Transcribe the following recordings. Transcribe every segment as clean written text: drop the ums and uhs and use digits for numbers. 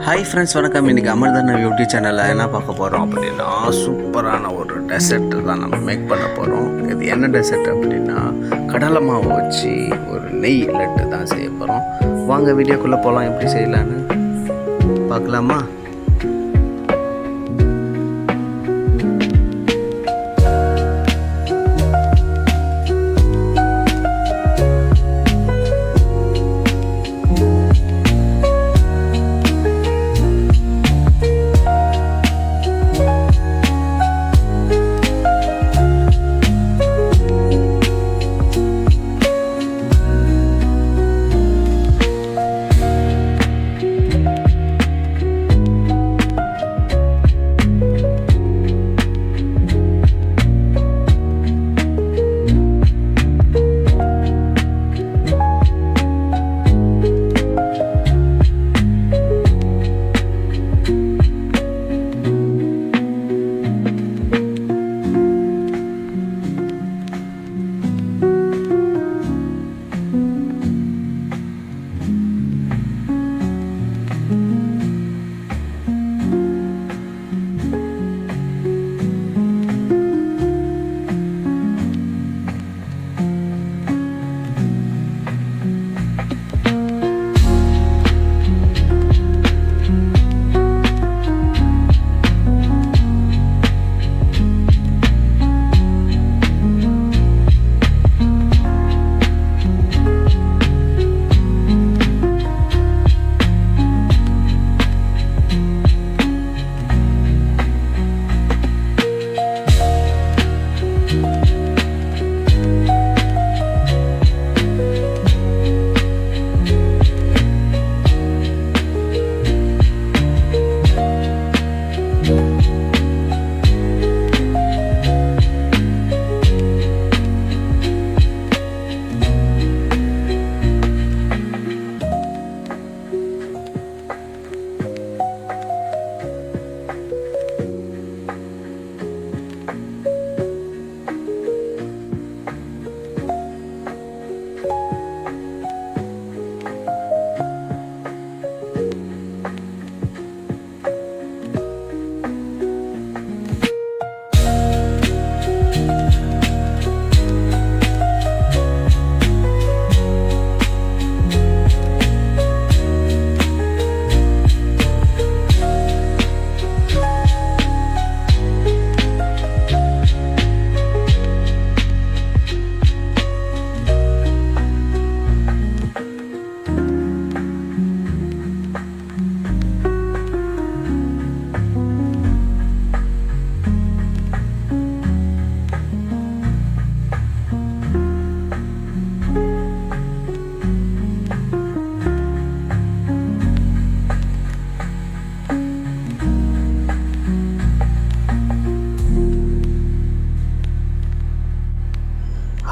Hi friends, வணக்கம். இன்றைக்கி அமிர்தன YouTube சேனலில் என்ன பார்க்க போகிறோம் அப்படின்னா, சூப்பரான ஒரு டெசர்ட் தான் நம்ம மேக் பண்ண போகிறோம். இது என்ன டெசர்ட் அப்படின்னா, கடலை மாவு வச்சு ஒரு நெய் லட்டு தான் செய்ய போகிறோம். வாங்க வீடியோக்குள்ளே போகலாம். எப்படி செய்யலான்னு பார்க்கலாமா?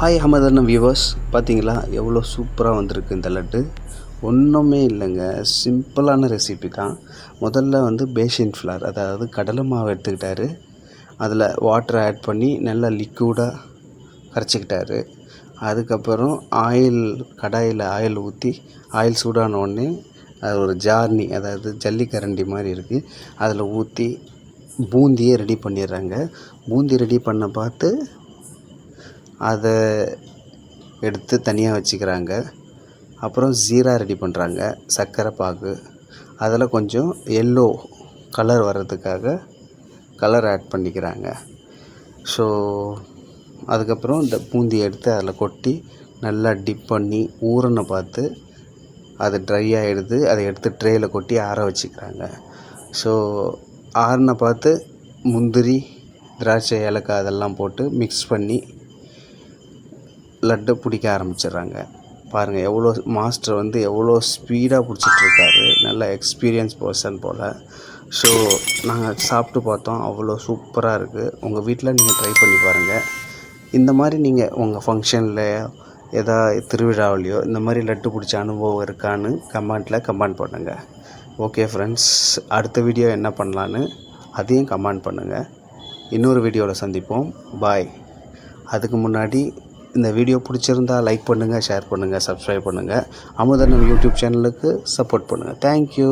ஹாய் அமிர்தன வியூவர்ஸ், பார்த்தீங்களா எவ்வளோ சூப்பராக வந்திருக்கு இந்த லட்டு. ஒன்றுமே இல்லைங்க, சிம்பிளான ரெசிபி தான். முதல்ல பேஷன் ஃப்ளார், அதாவது கடலை மாவு எடுத்துக்கிட்டாரு. அதில் வாட்டரை ஆட் பண்ணி நல்லா லிக்விடாக கரைச்சிக்கிட்டாரு. அதுக்கப்புறம் கடாயில் ஆயில் ஊற்றி, ஆயில் சூடான உடனே அது ஒரு ஜார்னி, அதாவது ஜல்லிக்கரண்டி மாதிரி இருக்குது, அதில் ஊற்றி பூந்தியை ரெடி பண்ணிடுறாங்க. பூந்தி ரெடி பண்ண பார்த்து அதை எடுத்து தனியாக வச்சுக்கிறாங்க. அப்புறம் ஜீரா ரெடி பண்ணுறாங்க, சர்க்கரை பாகு. அதில் கொஞ்சம் எல்லோ கலர் வர்றதுக்காக கலர் ஆட் பண்ணிக்கிறாங்க. ஸோ அதுக்கப்புறம் இந்த பூந்தி எடுத்து அதில் கொட்டி நல்லா டிப் பண்ணி ஊறனை பார்த்து அது ட்ரை ஆகிடுது. அதை எடுத்து ட்ரேயில் கொட்டி ஆற வச்சுக்கிறாங்க. ஸோ ஆறின பார்த்து முந்திரி, திராட்சை, ஏலக்காய் அதெல்லாம் போட்டு மிக்ஸ் பண்ணி லட்டு பிடிக்க ஆரம்பிச்சிடுறாங்க. பாருங்கள், எவ்வளோ மாஸ்டர் எவ்வளோ ஸ்பீடாக பிடிச்சிட்ருக்காரு. நல்ல எக்ஸ்பீரியன்ஸ் பர்சன் போல். ஸோ நாங்கள் சாப்பிட்டு பார்த்தோம், அவ்வளோ சூப்பராக இருக்குது. உங்கள் வீட்டில் நீங்கள் ட்ரை பண்ணி பாருங்கள். இந்த மாதிரி நீங்கள் உங்கள் ஃபங்க்ஷனில் திருவிழாவிலையோ இந்த மாதிரி லட்டு பிடிச்ச அனுபவம் இருக்கான்னு கமெண்ட் பண்ணுங்கள். ஓகே ஃப்ரெண்ட்ஸ், அடுத்த வீடியோ என்ன பண்ணலான்னு அதையும் கமெண்ட் பண்ணுங்கள். இன்னொரு வீடியோவில் சந்திப்போம். பாய். அதுக்கு முன்னாடி இந்த வீடியோ பிடிச்சிருந்தா லைக் பண்ணுங்கள், ஷேர் பண்ணுங்கள், சப்ஸ்கிரைப் பண்ணுங்கள். அமுதனம் யூடியூப் சேனலுக்கு சப்போர்ட் பண்ணுங்கள். தேங்க்யூ.